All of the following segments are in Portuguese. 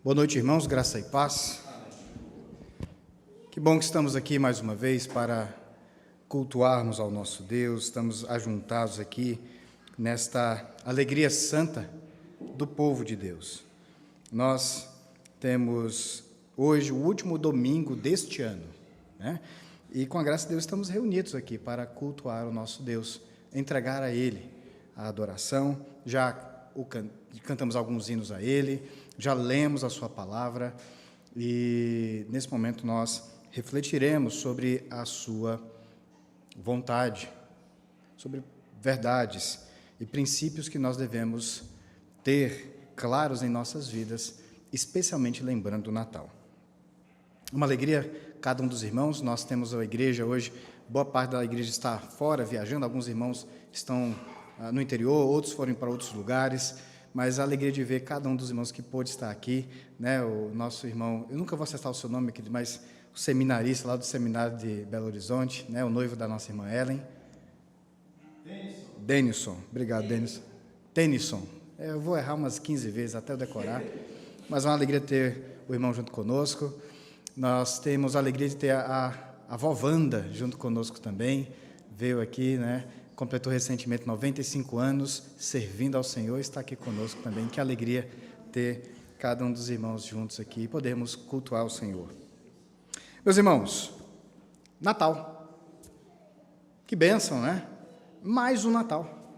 Boa noite, irmãos, graça e paz. Que bom que estamos aqui mais uma vez para cultuarmos ao nosso Deus, estamos ajuntados aqui nesta alegria santa do povo de Deus. Nós temos hoje o último domingo deste ano, né? E com a graça de Deus estamos reunidos aqui para cultuar o nosso Deus, entregar a Ele a adoração, cantamos alguns hinos a Ele, já lemos a sua palavra e nesse momento nós refletiremos sobre a sua vontade, sobre verdades e princípios que nós devemos ter claros em nossas vidas, especialmente lembrando o Natal. Uma alegria, cada um dos irmãos. Nós temos a igreja hoje, boa parte da igreja está fora, viajando, alguns irmãos estão no interior, outros foram para outros lugares, mas a alegria de ver cada um dos irmãos que pôde estar aqui, né? O nosso irmão, eu nunca vou acessar o seu nome aqui, mas o seminarista lá do seminário de Belo Horizonte, né? O noivo da nossa irmã Ellen. Denison. Obrigado, Denison. Tennyson. Eu vou errar umas 15 vezes até eu decorar, mas é uma alegria ter o irmão junto conosco. Nós temos a alegria de ter a avó Wanda junto conosco também, veio aqui, né? Completou recentemente 95 anos, servindo ao Senhor, está aqui conosco também. Que alegria ter cada um dos irmãos juntos aqui e podermos cultuar o Senhor. Meus irmãos, Natal. Que bênção, né? Mais um Natal.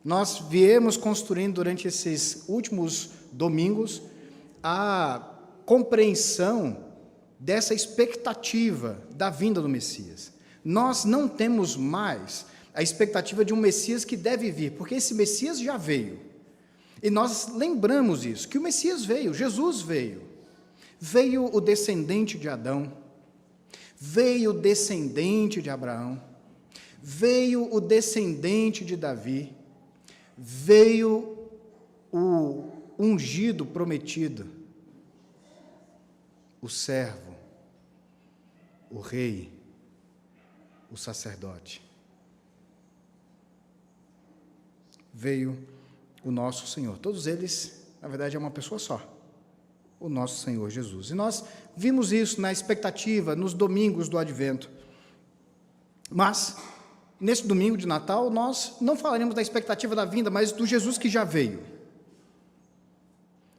Nós viemos construindo durante esses últimos domingos a compreensão dessa expectativa da vinda do Messias. Nós não temos mais a expectativa de um Messias que deve vir, porque esse Messias já veio. E nós lembramos isso, que o Messias veio, Jesus veio. Veio o descendente de Adão, veio o descendente de Abraão, veio o descendente de Davi, veio o ungido prometido, o servo, o rei, o sacerdote. Veio o nosso Senhor. Todos eles, na verdade, é uma pessoa só, o nosso Senhor Jesus. E nós vimos isso na expectativa, nos domingos do Advento. Mas, nesse domingo de Natal, nós não falaremos da expectativa da vinda, mas do Jesus que já veio.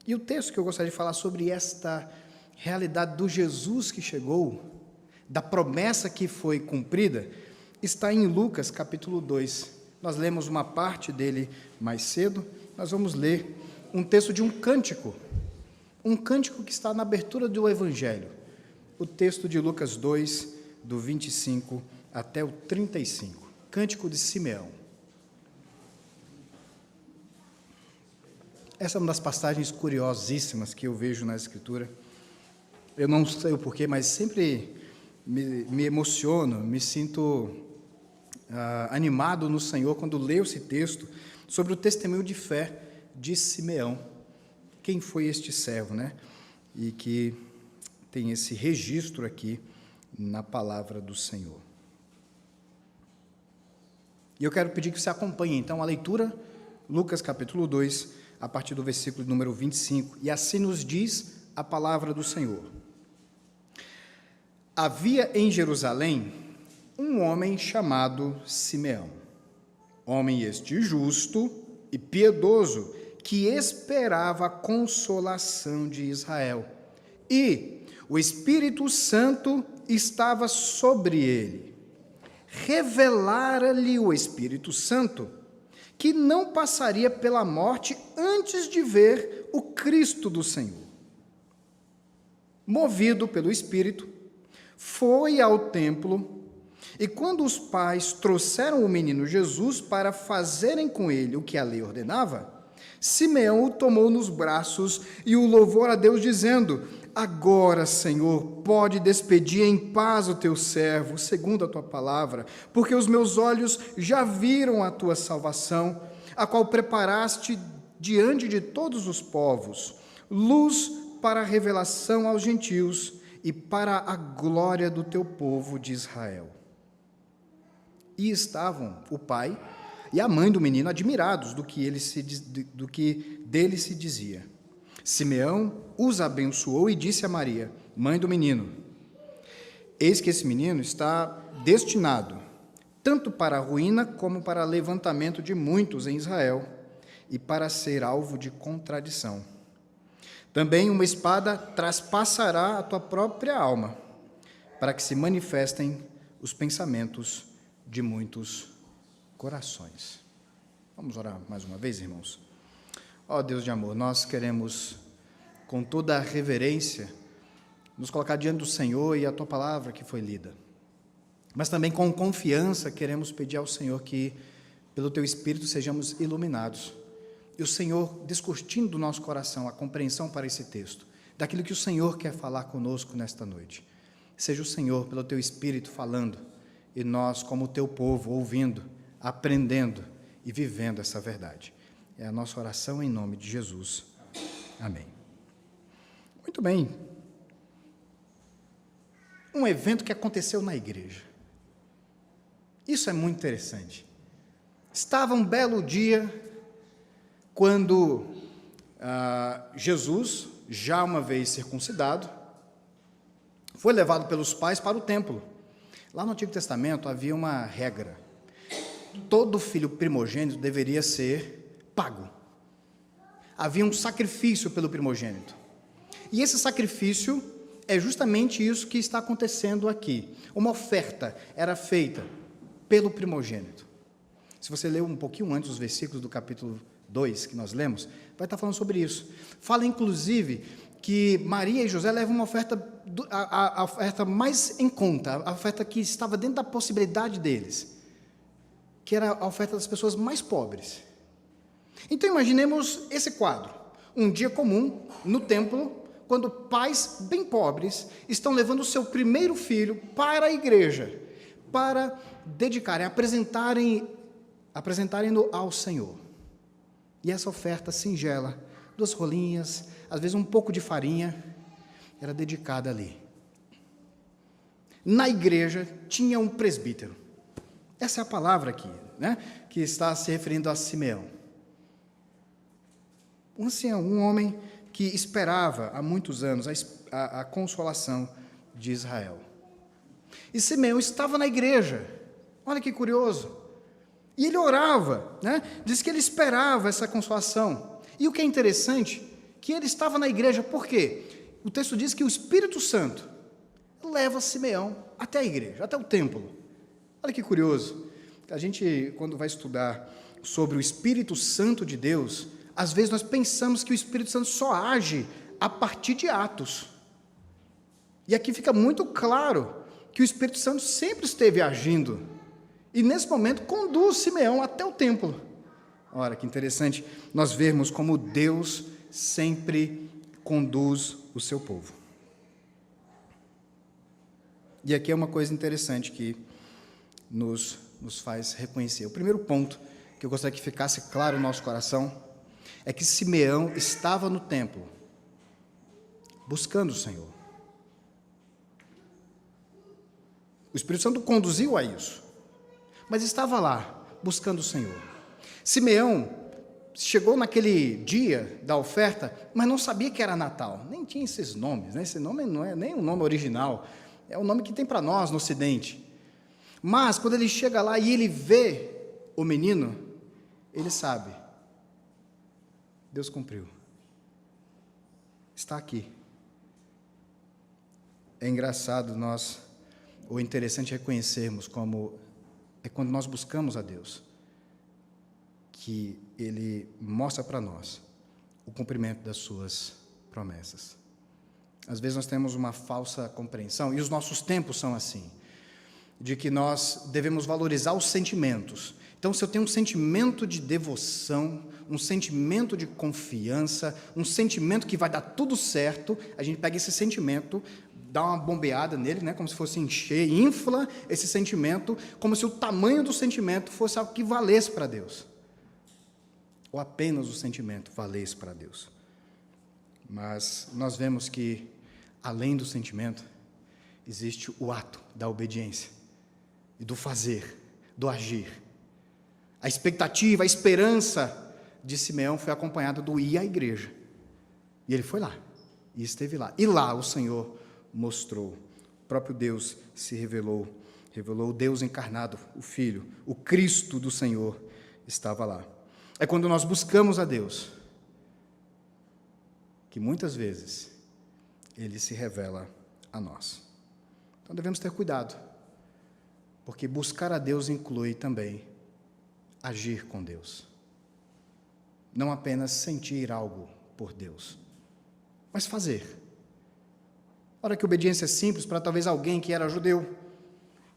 E o texto que eu gostaria de falar sobre esta realidade do Jesus que chegou, da promessa que foi cumprida, está em Lucas capítulo 2. Nós lemos uma parte dele mais cedo, nós vamos ler um texto de um cântico que está na abertura do Evangelho, o texto de Lucas 2, do 25 até o 35, Cântico de Simeão. Essa é uma das passagens curiosíssimas que eu vejo na Escritura. Eu não sei o porquê, mas sempre me emociono, me sinto animado no Senhor quando leio esse texto sobre o testemunho de fé de Simeão. Quem foi este servo, né? E que tem esse registro aqui na palavra do Senhor. E eu quero pedir que você acompanhe, então, a leitura, Lucas capítulo 2, a partir do versículo número 25, e assim nos diz a palavra do Senhor. Havia em Jerusalém um homem chamado Simeão, homem este justo e piedoso, que esperava a consolação de Israel, e o Espírito Santo estava sobre ele. Revelara-lhe o Espírito Santo que não passaria pela morte antes de ver o Cristo do Senhor. Movido pelo Espírito, foi ao templo, e quando os pais trouxeram o menino Jesus para fazerem com ele o que a lei ordenava, Simeão o tomou nos braços e o louvou a Deus, dizendo: Agora, Senhor, pode despedir em paz o teu servo, segundo a tua palavra, porque os meus olhos já viram a tua salvação, a qual preparaste diante de todos os povos, luz para a revelação aos gentios e para a glória do teu povo de Israel. E estavam o pai e a mãe do menino admirados do que dele se dizia. Simeão os abençoou e disse a Maria, mãe do menino: eis que esse menino está destinado tanto para a ruína como para levantamento de muitos em Israel e para ser alvo de contradição. Também uma espada traspassará a tua própria alma, para que se manifestem os pensamentos de muitos corações. Vamos orar mais uma vez, irmãos? Ó Deus de amor, nós queremos, com toda a reverência, nos colocar diante do Senhor e a Tua palavra que foi lida. Mas também com confiança queremos pedir ao Senhor que, pelo Teu Espírito, sejamos iluminados. E o Senhor descortine do nosso coração a compreensão para esse texto, daquilo que o Senhor quer falar conosco nesta noite. Seja o Senhor, pelo Teu Espírito, falando, e nós, como Teu povo, ouvindo, aprendendo e vivendo essa verdade. É a nossa oração em nome de Jesus. Amém. Muito bem. Um evento que aconteceu na igreja. Isso é muito interessante. Estava um belo dia quando Jesus, já uma vez circuncidado, foi levado pelos pais para o templo. Lá no Antigo Testamento havia uma regra. Todo filho primogênito deveria ser pago. Havia um sacrifício pelo primogênito. E esse sacrifício é justamente isso que está acontecendo aqui. Uma oferta era feita pelo primogênito. Se você ler um pouquinho antes os versículos do capítulo 2 que nós lemos, vai estar falando sobre isso. Fala, inclusive, que Maria e José levam uma oferta, a oferta mais em conta, a oferta que estava dentro da possibilidade deles, que era a oferta das pessoas mais pobres. Então, imaginemos esse quadro. Um dia comum, no templo, quando pais bem pobres estão levando o seu primeiro filho para a igreja, para dedicarem, apresentarem-no ao Senhor. E essa oferta singela, 2 rolinhas, às vezes um pouco de farinha, era dedicada ali. Na igreja tinha um presbítero. Essa é a palavra aqui, né, que está se referindo a Simeão. Um ancião, um homem que esperava há muitos anos a consolação de Israel. E Simeão estava na igreja. Olha que curioso. E ele orava, né? Diz que ele esperava essa consolação. E o que é interessante, que ele estava na igreja, por quê? O texto diz que o Espírito Santo leva Simeão até a igreja, até o templo. Olha que curioso. A gente, quando vai estudar sobre o Espírito Santo de Deus, às vezes nós pensamos que o Espírito Santo só age a partir de Atos. E aqui fica muito claro que o Espírito Santo sempre esteve agindo. E nesse momento conduz Simeão até o templo. Olha que interessante nós vermos como Deus sempre conduz o seu povo. E aqui é uma coisa interessante que nos faz reconhecer. O primeiro ponto que eu gostaria que ficasse claro no nosso coração é que Simeão estava no templo, buscando o Senhor. O Espírito Santo conduziu a isso, mas estava lá, buscando o Senhor. Simeão chegou naquele dia da oferta, mas não sabia que era Natal, nem tinha esses nomes, né? Esse nome não é nem o nome original, é o nome que tem para nós no Ocidente. Mas, quando ele chega lá e ele vê o menino, ele sabe, Deus cumpriu, está aqui. É engraçado ou interessante reconhecermos como é quando nós buscamos a Deus, que Ele mostra para nós o cumprimento das suas promessas. Às vezes nós temos uma falsa compreensão, e os nossos tempos são assim, de que nós devemos valorizar os sentimentos. Então, se eu tenho um sentimento de devoção, um sentimento de confiança, um sentimento que vai dar tudo certo, a gente pega esse sentimento, dá uma bombeada nele, né, como se fosse encher, infla esse sentimento, como se o tamanho do sentimento fosse algo que valesse para Deus. Ou apenas o sentimento valesse para Deus. Mas nós vemos que, além do sentimento, existe o ato da obediência, e do fazer, do agir. A expectativa, a esperança de Simeão foi acompanhada do ir à igreja. E ele foi lá, e esteve lá. E lá o Senhor mostrou, o próprio Deus se revelou o Deus encarnado, o Filho, o Cristo do Senhor estava lá. É quando nós buscamos a Deus que muitas vezes Ele se revela a nós. Então devemos ter cuidado, porque buscar a Deus inclui também agir com Deus. Não apenas sentir algo por Deus, mas fazer. Ora, que obediência simples para talvez alguém que era judeu,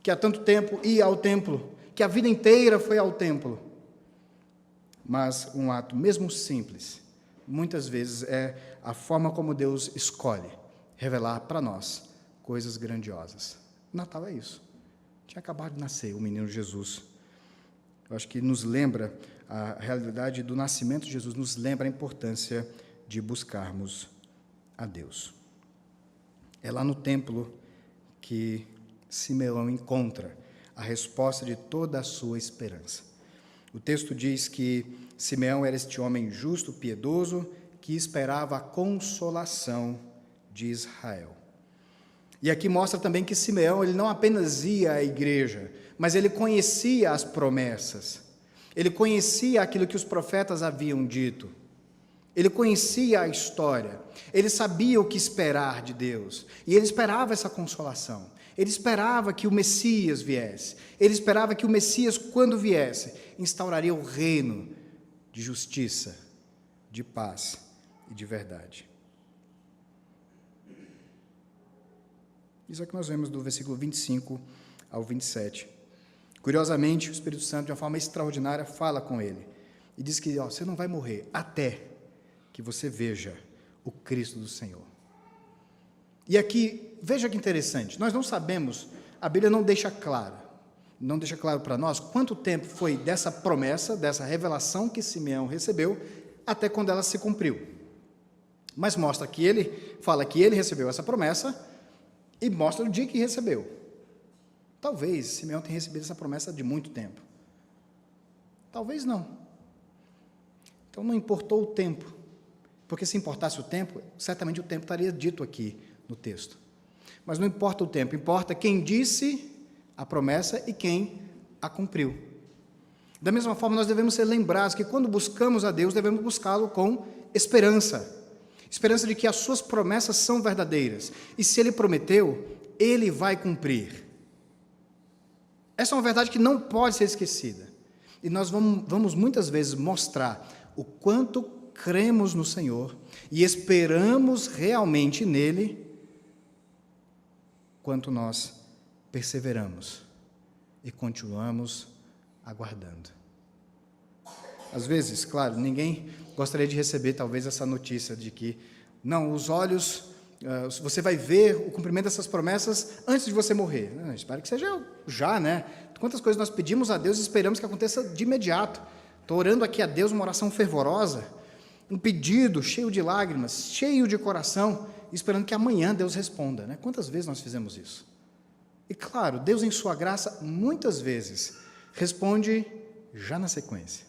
que há tanto tempo ia ao templo, que a vida inteira foi ao templo. Mas um ato mesmo simples, muitas vezes é a forma como Deus escolhe revelar para nós coisas grandiosas. Natal é isso. Tinha acabado de nascer o menino Jesus. Eu acho que nos lembra, a realidade do nascimento de Jesus nos lembra a importância de buscarmos a Deus. É lá no templo que Simeão encontra a resposta de toda a sua esperança. O texto diz que Simeão era este homem justo, piedoso, que esperava a consolação de Israel. E aqui mostra também que Simeão, ele não apenas ia à igreja, mas ele conhecia as promessas, ele conhecia aquilo que os profetas haviam dito, ele conhecia a história, ele sabia o que esperar de Deus, e ele esperava essa consolação, ele esperava que o Messias viesse, ele esperava que o Messias, quando viesse, instauraria o reino de justiça, de paz e de verdade. Isso é o que nós vemos do versículo 25 ao 27. Curiosamente, o Espírito Santo, de uma forma extraordinária, fala com ele e diz que você não vai morrer até que você veja o Cristo do Senhor. E aqui, veja que interessante, nós não sabemos, a Bíblia não deixa claro para nós quanto tempo foi dessa promessa, dessa revelação que Simeão recebeu, até quando ela se cumpriu. Mas mostra que ele fala que ele recebeu essa promessa e mostra o dia que recebeu. Talvez Simeão tenha recebido essa promessa de muito tempo. Talvez não. Então não importou o tempo, porque se importasse o tempo, certamente o tempo estaria dito aqui no texto. Mas não importa o tempo, importa quem disse a promessa e quem a cumpriu. Da mesma forma, nós devemos ser lembrados que quando buscamos a Deus, devemos buscá-lo com esperança. Esperança de que as suas promessas são verdadeiras. E se Ele prometeu, Ele vai cumprir. Essa é uma verdade que não pode ser esquecida. E nós vamos muitas vezes mostrar o quanto cremos no Senhor e esperamos realmente nele, quanto nós perseveramos e continuamos aguardando. Às vezes, claro, ninguém gostaria de receber talvez essa notícia de que, não, os olhos, você vai ver o cumprimento dessas promessas antes de você morrer. Espero que seja já, né? Quantas coisas nós pedimos a Deus e esperamos que aconteça de imediato. Estou orando aqui a Deus uma oração fervorosa, um pedido cheio de lágrimas, cheio de coração, esperando que amanhã Deus responda, né? Quantas vezes nós fizemos isso? E claro, Deus em sua graça, muitas vezes, responde já na sequência.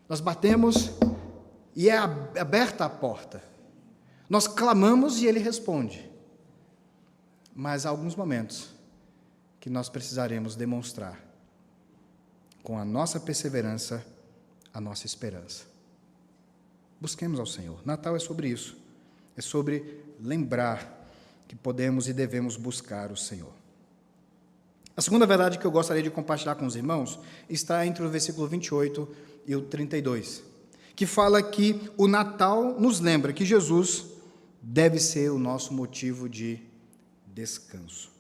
Nós batemos e é aberta a porta. Nós clamamos e Ele responde. Mas há alguns momentos que nós precisaremos demonstrar, com a nossa perseverança, a nossa esperança. Busquemos ao Senhor. Natal é sobre isso. É sobre lembrar que podemos e devemos buscar o Senhor. A segunda verdade que eu gostaria de compartilhar com os irmãos está entre o versículo 28 e o 32, que fala que o Natal nos lembra que Jesus deve ser o nosso motivo de descanso.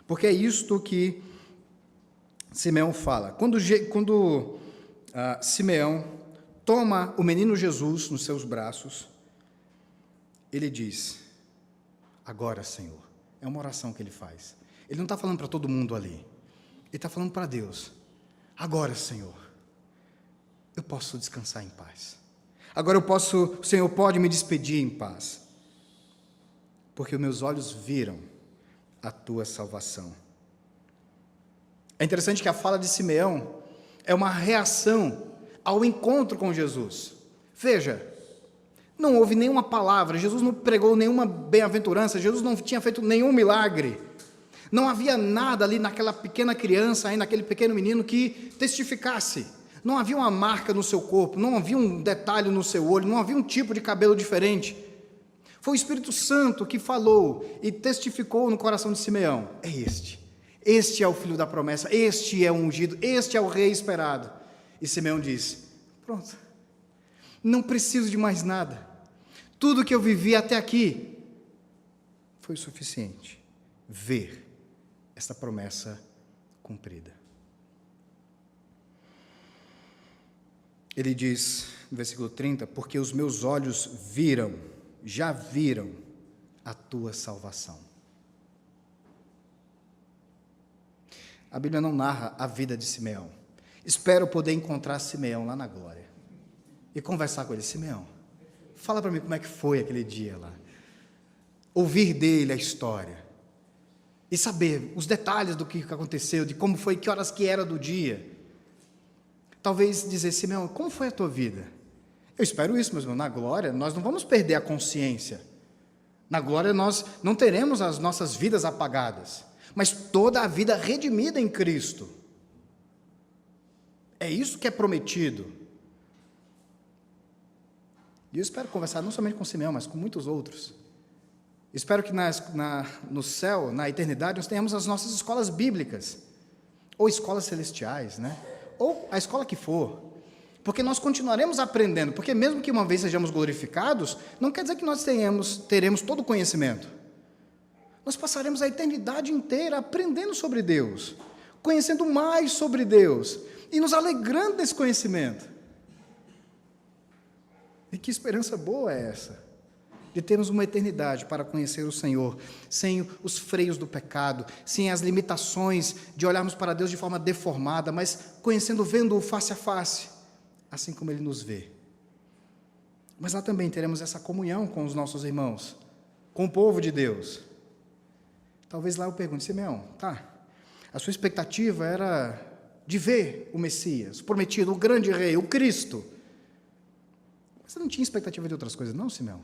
Porque é isto que Simeão fala. Quando Simeão toma o menino Jesus nos seus braços, ele diz, agora, Senhor. É uma oração que ele faz. Ele não está falando para todo mundo ali. Ele está falando para Deus. Agora, Senhor, eu posso descansar em paz. Agora o Senhor pode me despedir em paz. Porque os meus olhos viram a tua salvação. É interessante que a fala de Simeão é uma reação ao encontro com Jesus. Veja, Não houve nenhuma palavra, Jesus não pregou nenhuma bem-aventurança, Jesus não tinha feito nenhum milagre. Não havia nada ali naquela pequena criança, aí, naquele pequeno menino que testificasse. Não havia uma marca no seu corpo, não havia um detalhe no seu olho, não havia um tipo de cabelo diferente. Foi o Espírito Santo que falou e testificou no coração de Simeão: é este é o filho da promessa, este é o ungido, este é o rei esperado. E Simeão disse: pronto, não preciso de mais nada, tudo que eu vivi até aqui foi o suficiente. Ver esta promessa cumprida. Ele diz, no versículo 30, porque os meus olhos já viram a tua salvação. A Bíblia não narra a vida de Simeão. Espero poder encontrar Simeão lá na glória e conversar com ele. Simeão, fala para mim como é que foi aquele dia lá. Ouvir dele a história e saber os detalhes do que aconteceu, de como foi, que horas que era do dia. Talvez dizer: Simeão, como foi a tua vida? Eu espero isso, meus irmãos. Na glória, nós não vamos perder a consciência. Na glória, nós não teremos as nossas vidas apagadas, mas toda a vida redimida em Cristo. É isso que é prometido. E eu espero conversar não somente com Simeão, mas com muitos outros. Espero que no céu, na eternidade, nós tenhamos as nossas escolas bíblicas, ou escolas celestiais, né? Ou a escola que for, porque nós continuaremos aprendendo, porque mesmo que uma vez sejamos glorificados, não quer dizer que nós teremos todo o conhecimento. Nós passaremos a eternidade inteira aprendendo sobre Deus, conhecendo mais sobre Deus, e nos alegrando desse conhecimento. E que esperança boa é essa? De termos uma eternidade para conhecer o Senhor, sem os freios do pecado, sem as limitações de olharmos para Deus de forma deformada, mas conhecendo, vendo-o face a face, assim como Ele nos vê. Mas lá também teremos essa comunhão com os nossos irmãos, com o povo de Deus. Talvez lá eu pergunte: Simeão, a sua expectativa era de ver o Messias, o prometido, o grande rei, o Cristo. Mas você não tinha expectativa de outras coisas, não, Simeão?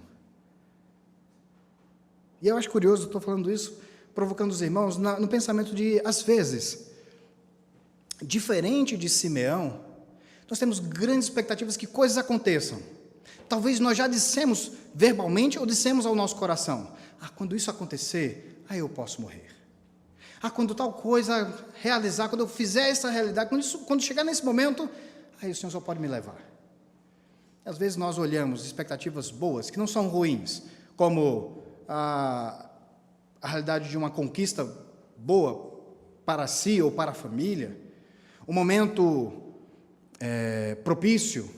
E eu acho curioso, estou falando isso, provocando os irmãos, no pensamento de, às vezes, diferente de Simeão, nós temos grandes expectativas que coisas aconteçam. Talvez nós já dissemos verbalmente ou dissemos ao nosso coração: quando isso acontecer, aí eu posso morrer. Quando tal coisa realizar, quando eu fizer essa realidade, quando chegar nesse momento, aí o Senhor só pode me levar. Às vezes nós olhamos expectativas boas, que não são ruins, como a realidade de uma conquista boa para si ou para a família, um momento propício,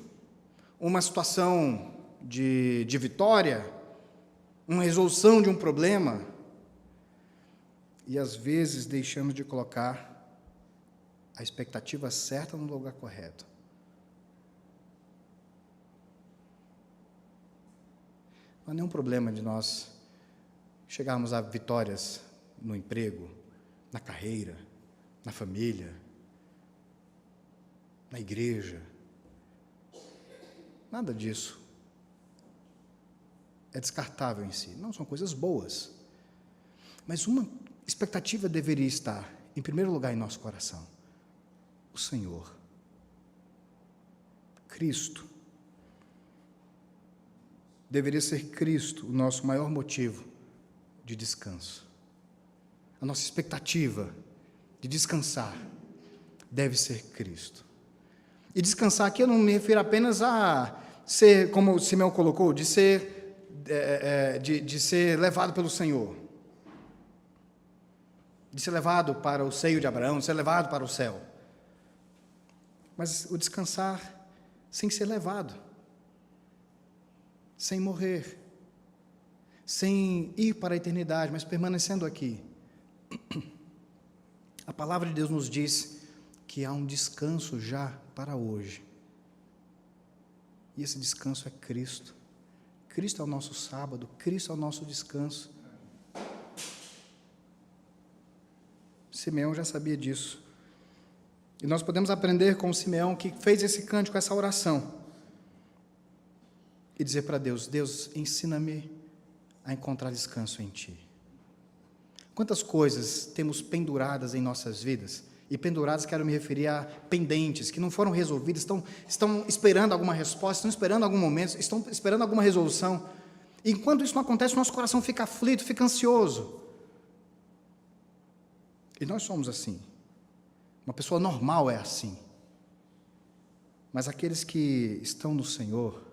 uma situação de vitória, uma resolução de um problema, e às vezes deixamos de colocar a expectativa certa no lugar correto. Não há nenhum problema de nós chegarmos a vitórias no emprego, na carreira, na família, na igreja. Nada disso é descartável em si. Não, são coisas boas. Mas uma expectativa deveria estar, em primeiro lugar, em nosso coração: o Senhor, Cristo. Deveria ser Cristo o nosso maior motivo de descanso. A nossa expectativa de descansar deve ser Cristo. E descansar aqui eu não me refiro apenas a ser, como o Simeão colocou, de ser levado pelo Senhor, de ser levado para o seio de Abraão, de ser levado para o céu. Mas o descansar sem ser levado, sem morrer, sem ir para a eternidade, mas permanecendo aqui. A palavra de Deus nos diz que há um descanso já para hoje. E esse descanso é Cristo. Cristo é o nosso sábado, Cristo é o nosso descanso. Simeão já sabia disso. E nós podemos aprender com o Simeão, que fez esse cântico, essa oração. e dizer para Deus: Deus, ensina-me a encontrar descanso em Ti. Quantas coisas temos penduradas em nossas vidas? E penduradas, quero me referir a pendentes, que não foram resolvidas, estão esperando alguma resposta, estão esperando algum momento, estão esperando alguma resolução. E enquanto isso não acontece, o nosso coração fica aflito, fica ansioso. E nós somos assim. Uma pessoa normal é assim. Mas aqueles que estão no Senhor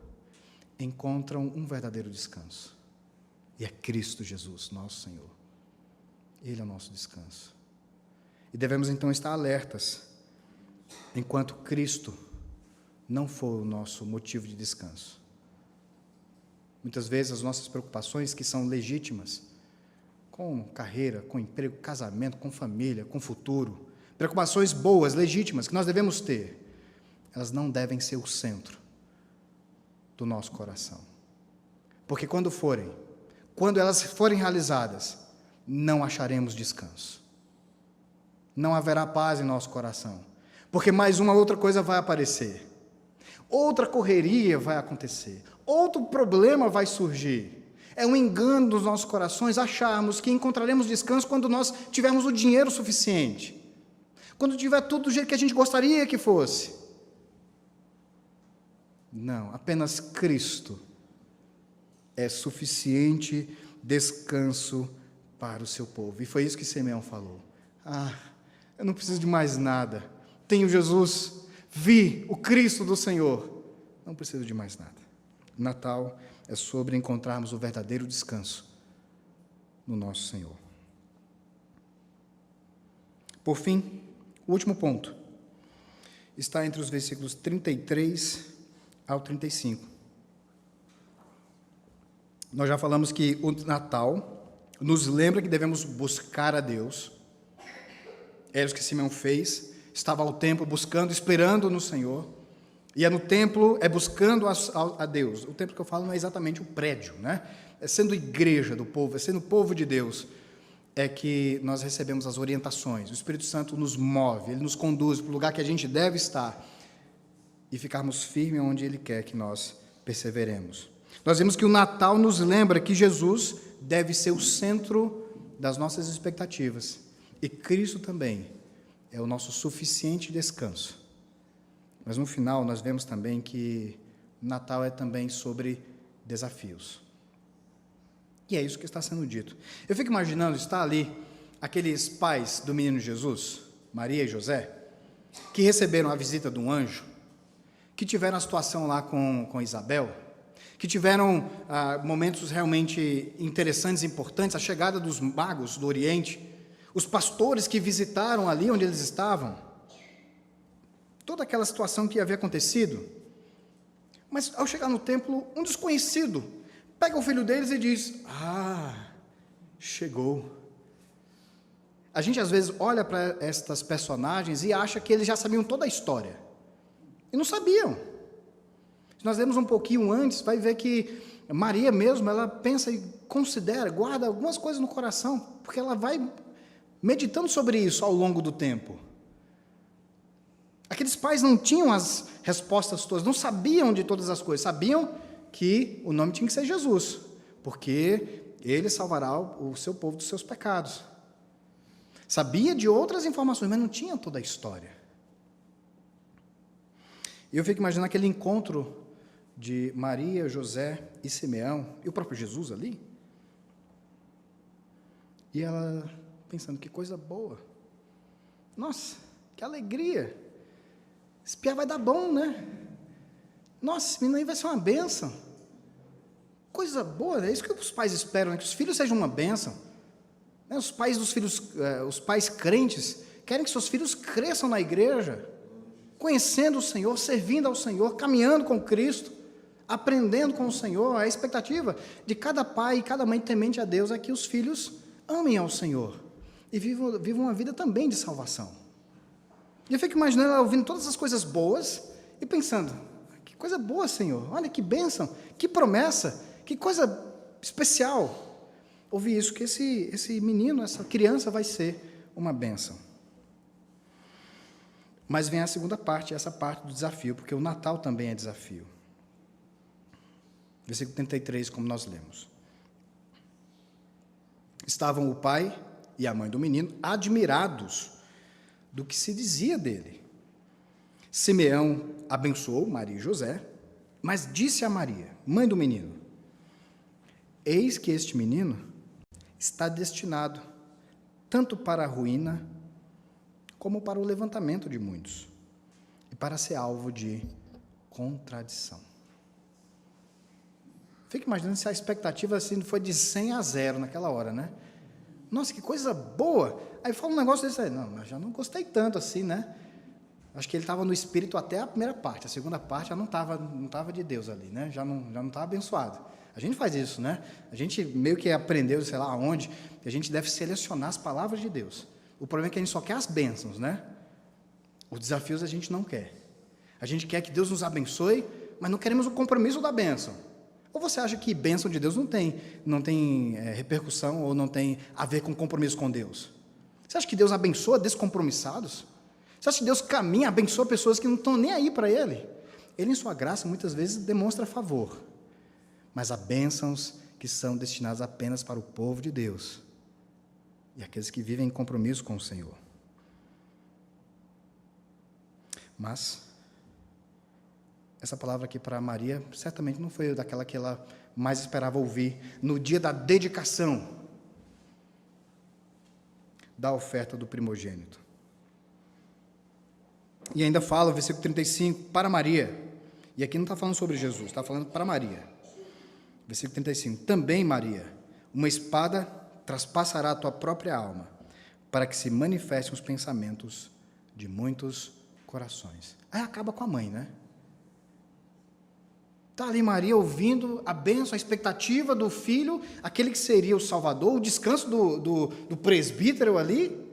encontram um verdadeiro descanso. E é Cristo Jesus, nosso Senhor. Ele é o nosso descanso. E devemos então estar alertas, enquanto Cristo não for o nosso motivo de descanso. Muitas vezes as nossas preocupações, que são legítimas, com carreira, com emprego, casamento, com família, com futuro, preocupações boas, legítimas, que nós devemos ter, elas não devem ser o centro do nosso coração. Porque quando elas forem realizadas, não acharemos descanso. Não haverá paz em nosso coração, porque mais uma outra coisa vai aparecer, outra correria vai acontecer, outro problema vai surgir. É um engano dos nossos corações acharmos que encontraremos descanso quando nós tivermos o dinheiro suficiente, quando tiver tudo do jeito que a gente gostaria que fosse. Não, apenas Cristo é suficiente descanso para o seu povo. E foi isso que Simeão falou. Eu não preciso de mais nada. Tenho Jesus, vi o Cristo do Senhor. Não preciso de mais nada. Natal é sobre encontrarmos o verdadeiro descanso no nosso Senhor. Por fim, o último ponto está entre os versículos 33 ao 35. Nós já falamos que o Natal nos lembra que devemos buscar a Deus. Era o que Simeão fez, estava ao templo buscando, esperando no Senhor, ia no templo, buscando a Deus. O templo que eu falo não é exatamente o prédio, né? É sendo igreja do povo, é sendo povo de Deus, é que nós recebemos as orientações. O Espírito Santo nos move, ele nos conduz para o lugar que a gente deve estar e ficarmos firmes onde ele quer que nós perseveremos. Nós vemos que o Natal nos lembra que Jesus deve ser o centro das nossas expectativas. E Cristo também é o nosso suficiente descanso. Mas no final nós vemos também que Natal é também sobre desafios. E é isso que está sendo dito. Eu fico imaginando, está ali aqueles pais do menino Jesus, Maria e José, que receberam a visita de um anjo, que tiveram a situação lá com Isabel, que tiveram momentos realmente interessantes e importantes, a chegada dos magos do Oriente, os pastores que visitaram ali onde eles estavam, toda aquela situação que havia acontecido. Mas ao chegar no templo, um desconhecido pega o filho deles e diz: chegou. A gente às vezes olha para estas personagens e acha que eles já sabiam toda a história, e não sabiam. Se nós lemos um pouquinho antes, vai ver que Maria mesmo, ela pensa e considera, guarda algumas coisas no coração, porque ela vai meditando sobre isso ao longo do tempo. Aqueles pais não tinham as respostas todas, não sabiam de todas as coisas, sabiam que o nome tinha que ser Jesus, porque ele salvará o seu povo dos seus pecados. Sabia de outras informações, mas não tinha toda a história. E eu fico imaginando aquele encontro de Maria, José e Simeão, e o próprio Jesus ali, e ela pensando: que coisa boa, nossa, que alegria, esse piá vai dar bom, né? Nossa, esse menino aí vai ser uma bênção, coisa boa, é isso que os pais esperam, né? Que os filhos sejam uma bênção, né? Os pais dos filhos, os pais crentes, querem que seus filhos cresçam na igreja, conhecendo o Senhor, servindo ao Senhor, caminhando com Cristo, aprendendo com o Senhor. A expectativa de cada pai e cada mãe temente a Deus é que os filhos amem ao Senhor e vivam uma vida também de salvação. E eu fico imaginando ela ouvindo todas as coisas boas e pensando: que coisa boa, Senhor, olha que bênção, que promessa, que coisa especial. Ouvir isso, que esse menino, essa criança vai ser uma bênção. Mas vem a segunda parte, essa parte do desafio, porque o Natal também é desafio. Versículo 33, como nós lemos. Estavam o pai e a mãe do menino admirados do que se dizia dele. Simeão abençoou Maria e José, mas disse a Maria, mãe do menino: eis que este menino está destinado tanto para a ruína como para o levantamento de muitos e para ser alvo de contradição. Fica imaginando se a expectativa assim foi de 100 a 0 naquela hora, né? Nossa, que coisa boa! Aí fala um negócio desse aí. Não, mas já não gostei tanto assim, né? Acho que ele estava no espírito até a primeira parte. A segunda parte já não estava de Deus ali, né? Já não estava abençoado. A gente faz isso, né? A gente meio que aprendeu, sei lá aonde, que a gente deve selecionar as palavras de Deus. O problema é que a gente só quer as bênçãos, né? Os desafios a gente não quer. A gente quer que Deus nos abençoe, mas não queremos o compromisso da bênção. Ou você acha que bênção de Deus não tem repercussão ou não tem a ver com compromisso com Deus? Você acha que Deus abençoa descompromissados? Você acha que Deus caminha, abençoa pessoas que não estão nem aí para Ele? Ele, em sua graça, muitas vezes demonstra favor. Mas há bênçãos que são destinadas apenas para o povo de Deus e aqueles que vivem em compromisso com o Senhor. Mas essa palavra aqui para Maria certamente não foi daquela que ela mais esperava ouvir no dia da dedicação da oferta do primogênito. E ainda fala, versículo 35, para Maria. E aqui não está falando sobre Jesus, está falando para Maria. Versículo 35, também Maria, uma espada traspassará a tua própria alma, para que se manifestem os pensamentos de muitos corações. Aí acaba com a mãe, né? Está ali Maria ouvindo a bênção, a expectativa do filho, aquele que seria o Salvador, o descanso do presbítero ali,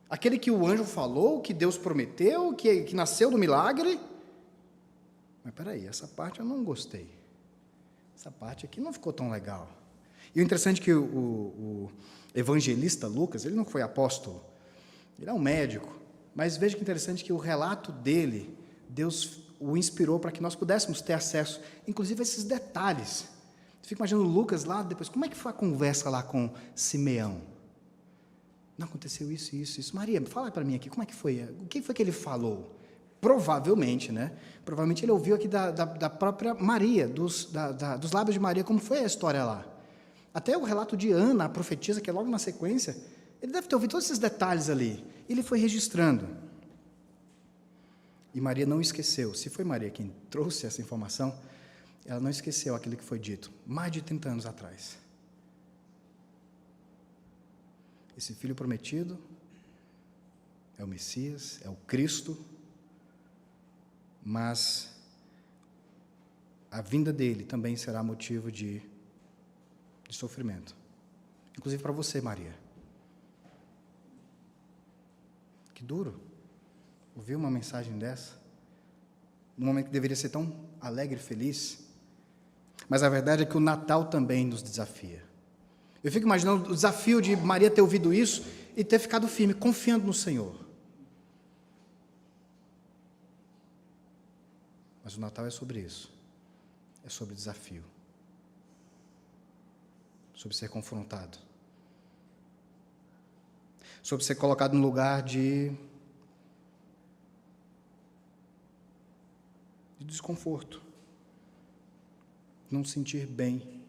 aquele que o anjo falou, que Deus prometeu, que nasceu do milagre. Mas peraí, essa parte eu não gostei. Essa parte aqui não ficou tão legal. E o interessante é que o evangelista Lucas, ele não foi apóstolo, ele é um médico, mas veja que interessante que o relato dele, Deus o inspirou para que nós pudéssemos ter acesso, inclusive a esses detalhes. Você fica imaginando Lucas lá depois, como é que foi a conversa lá com Simeão? Não, aconteceu isso, isso, isso. Maria, fala para mim aqui, como é que foi? O que foi que ele falou? Provavelmente, né? Provavelmente ele ouviu aqui da própria Maria, dos lábios de Maria, como foi a história lá. Até o relato de Ana, a profetisa, que é logo na sequência, ele deve ter ouvido todos esses detalhes ali. Ele foi registrando. E Maria não esqueceu. Se foi Maria quem trouxe essa informação, ela não esqueceu aquilo que foi dito mais de 30 anos atrás. Esse filho prometido é o Messias, é o Cristo, mas a vinda dele também será motivo de sofrimento. Inclusive para você, Maria. Que duro ouvir uma mensagem dessa, num momento que deveria ser tão alegre e feliz. Mas a verdade é que o Natal também nos desafia. Eu fico imaginando o desafio de Maria ter ouvido isso e ter ficado firme, confiando no Senhor. Mas o Natal é sobre isso. É sobre desafio. Sobre ser confrontado. Sobre ser colocado no lugar de desconforto. Não sentir bem.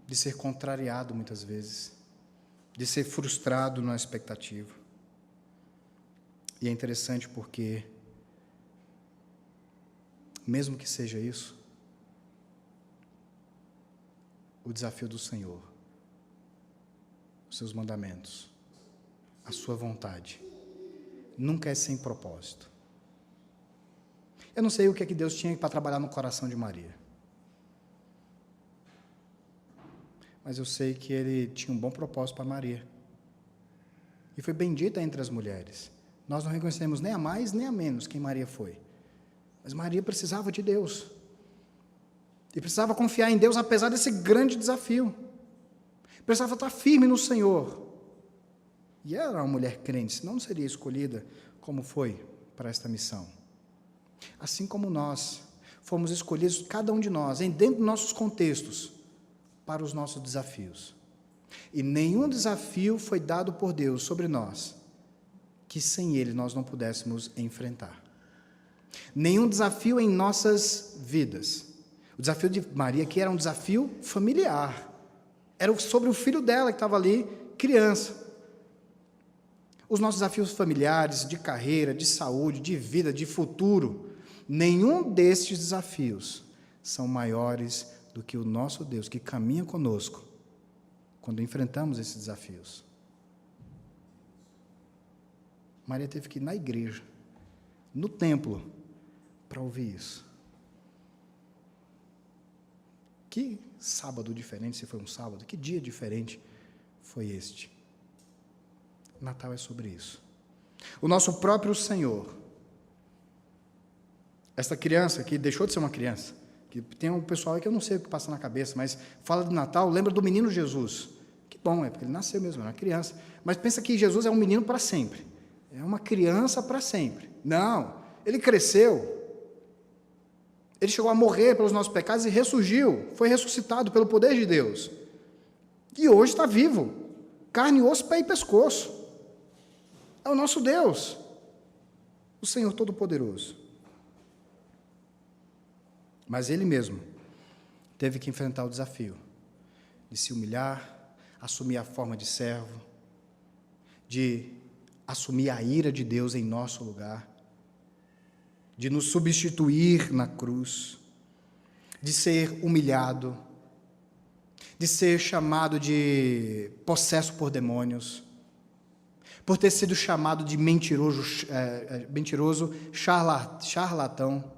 De ser contrariado muitas vezes. De ser frustrado na expectativa. E é interessante porque, mesmo que seja isso, o desafio do Senhor, os seus mandamentos, a sua vontade, nunca é sem propósito. Eu não sei o que é que Deus tinha para trabalhar no coração de Maria. Mas eu sei que Ele tinha um bom propósito para Maria. E foi bendita entre as mulheres. Nós não reconhecemos nem a mais nem a menos quem Maria foi. Mas Maria precisava de Deus. E precisava confiar em Deus apesar desse grande desafio. Precisava estar firme no Senhor. E ela era uma mulher crente, senão não seria escolhida como foi para esta missão. Assim como nós Fomos escolhidos, cada um de nós, dentro dos nossos contextos, para os nossos desafios. E nenhum desafio foi dado por Deus sobre nós que sem Ele nós não pudéssemos enfrentar. Nenhum desafio em nossas vidas. O desafio de Maria aqui era um desafio familiar. Era sobre o filho dela que estava ali, criança. Os nossos desafios familiares, de carreira, de saúde, de vida, de futuro, nenhum destes desafios são maiores do que o nosso Deus, que caminha conosco quando enfrentamos esses desafios. Maria teve que ir na igreja, no templo, para ouvir isso. Que sábado diferente, se foi um sábado, que dia diferente foi este? Natal é sobre isso. O nosso próprio Senhor, esta criança que deixou de ser uma criança, que tem um pessoal aí que eu não sei o que passa na cabeça, mas fala de Natal, lembra do menino Jesus. Que bom, é porque ele nasceu mesmo, era uma criança. Mas pensa que Jesus é um menino para sempre. É uma criança para sempre. Não, ele cresceu. Ele chegou a morrer pelos nossos pecados e ressurgiu. Foi ressuscitado pelo poder de Deus. E hoje está vivo. Carne, osso, pé e pescoço. É o nosso Deus. O Senhor Todo-Poderoso. Mas ele mesmo teve que enfrentar o desafio de se humilhar, assumir a forma de servo, de assumir a ira de Deus em nosso lugar, de nos substituir na cruz, de ser humilhado, de ser chamado de possesso por demônios, por ter sido chamado de mentiroso charlatão.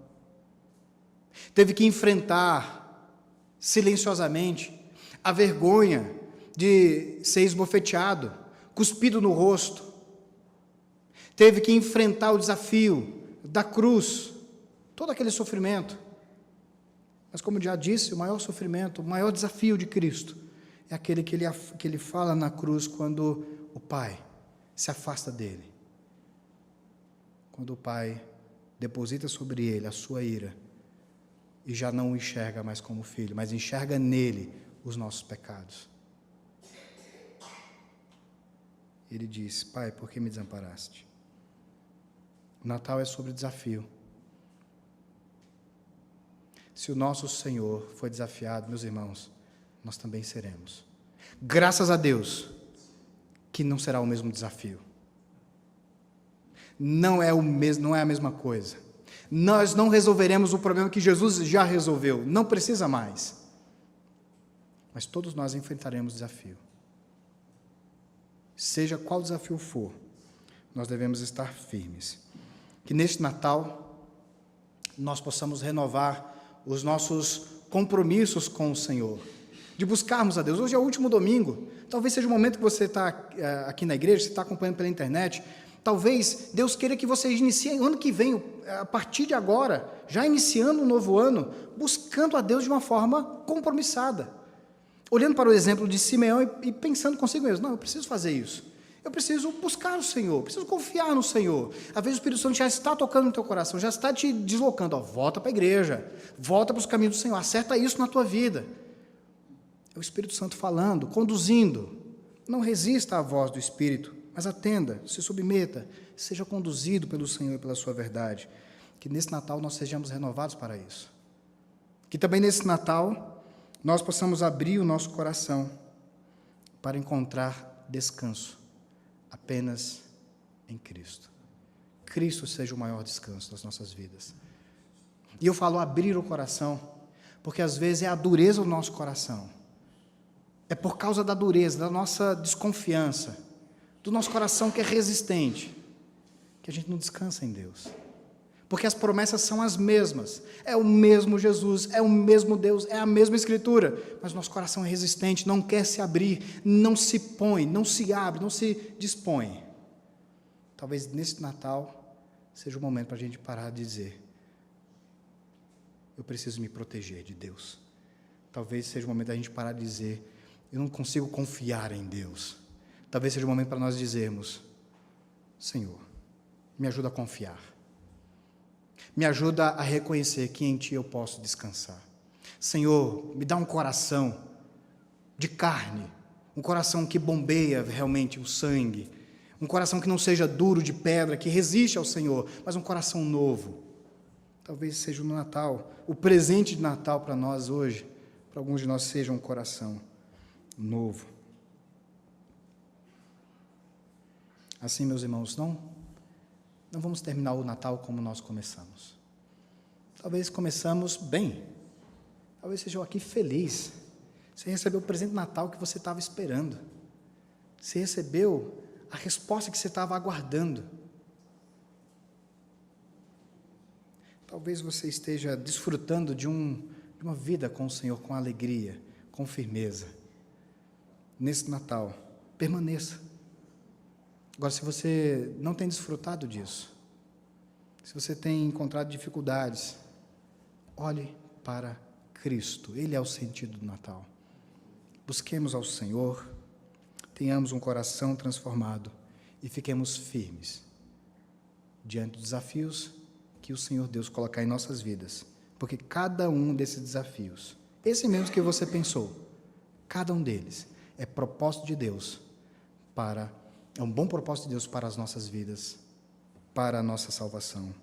Teve que enfrentar silenciosamente a vergonha de ser esbofeteado, cuspido no rosto. Teve que enfrentar o desafio da cruz, todo aquele sofrimento. Mas como já disse, o maior sofrimento, o maior desafio de Cristo é aquele que ele fala na cruz quando o Pai se afasta dele. Quando o Pai deposita sobre ele a sua ira e já não o enxerga mais como filho, mas enxerga nele os nossos pecados. Ele diz: Pai, por que me desamparaste? O Natal é sobre desafio. Se o nosso Senhor foi desafiado, meus irmãos, nós também seremos. Graças a Deus que não será o mesmo desafio. Não é a mesma coisa. Nós não resolveremos o problema que Jesus já resolveu, não precisa mais. Mas todos nós enfrentaremos desafio. Seja qual desafio for, nós devemos estar firmes. Que neste Natal nós possamos renovar os nossos compromissos com o Senhor, de buscarmos a Deus. Hoje é o último domingo, talvez seja o momento que você está aqui na igreja, você está acompanhando pela internet. Talvez Deus queira que você inicie ano que vem, a partir de agora, já iniciando um novo ano, buscando a Deus de uma forma compromissada. Olhando para o exemplo de Simeão e pensando consigo mesmo: não, eu preciso fazer isso. Eu preciso buscar o Senhor, preciso confiar no Senhor. Às vezes o Espírito Santo já está tocando no teu coração, já está te deslocando. Volta para a igreja, volta para os caminhos do Senhor, acerta isso na tua vida. É o Espírito Santo falando, conduzindo. Não resista à voz do Espírito, mas atenda, se submeta, seja conduzido pelo Senhor e pela sua verdade. Que nesse Natal nós sejamos renovados para isso. Que também nesse Natal nós possamos abrir o nosso coração para encontrar descanso apenas em Cristo. Cristo seja o maior descanso das nossas vidas. E eu falo abrir o coração, porque às vezes é a dureza do nosso coração. É por causa da dureza, da nossa desconfiança, do nosso coração que é resistente, que a gente não descansa em Deus. Porque as promessas são as mesmas. É o mesmo Jesus, é o mesmo Deus, é a mesma Escritura. Mas nosso coração é resistente, não quer se abrir, não se põe, não se abre, não se dispõe. Talvez nesse Natal seja o momento para a gente parar de dizer: eu preciso me proteger de Deus. Talvez seja o momento da gente parar de dizer: eu não consigo confiar em Deus. Talvez seja o momento para nós dizermos: Senhor, me ajuda a confiar. Me ajuda a reconhecer que em Ti eu posso descansar. Senhor, me dá um coração de carne, um coração que bombeia realmente o sangue, um coração que não seja duro de pedra, que resiste ao Senhor, mas um coração novo. Talvez seja no Natal, o presente de Natal para nós hoje, para alguns de nós seja um coração novo. Assim, meus irmãos, não vamos terminar o Natal como nós começamos. Talvez começamos bem, talvez seja aqui feliz. Você recebeu o presente de Natal que você estava esperando. Você recebeu a resposta que você estava aguardando. Talvez você esteja desfrutando de uma vida com o Senhor, com alegria, com firmeza. Nesse Natal, permaneça. Agora, se você não tem desfrutado disso, se você tem encontrado dificuldades, olhe para Cristo. Ele é o sentido do Natal. Busquemos ao Senhor, tenhamos um coração transformado e fiquemos firmes diante dos desafios que o Senhor Deus colocar em nossas vidas. Porque cada um desses desafios, esse mesmo que você pensou, cada um deles é propósito de Deus é um bom propósito de Deus para as nossas vidas, para a nossa salvação,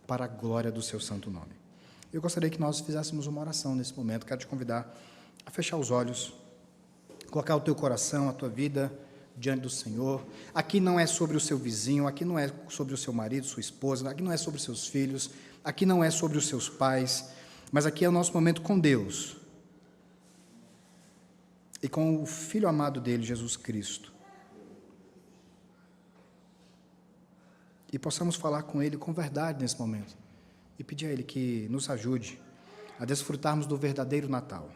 para a glória do seu santo nome. Eu gostaria que nós fizéssemos uma oração nesse momento. Quero te convidar a fechar os olhos, colocar o teu coração, a tua vida diante do Senhor. Aqui não é sobre o seu vizinho, aqui não é sobre o seu marido, sua esposa, aqui não é sobre os seus filhos, aqui não é sobre os seus pais, mas aqui é o nosso momento com Deus e com o Filho amado dele, Jesus Cristo. E possamos falar com Ele com verdade nesse momento. E pedir a Ele que nos ajude a desfrutarmos do verdadeiro Natal.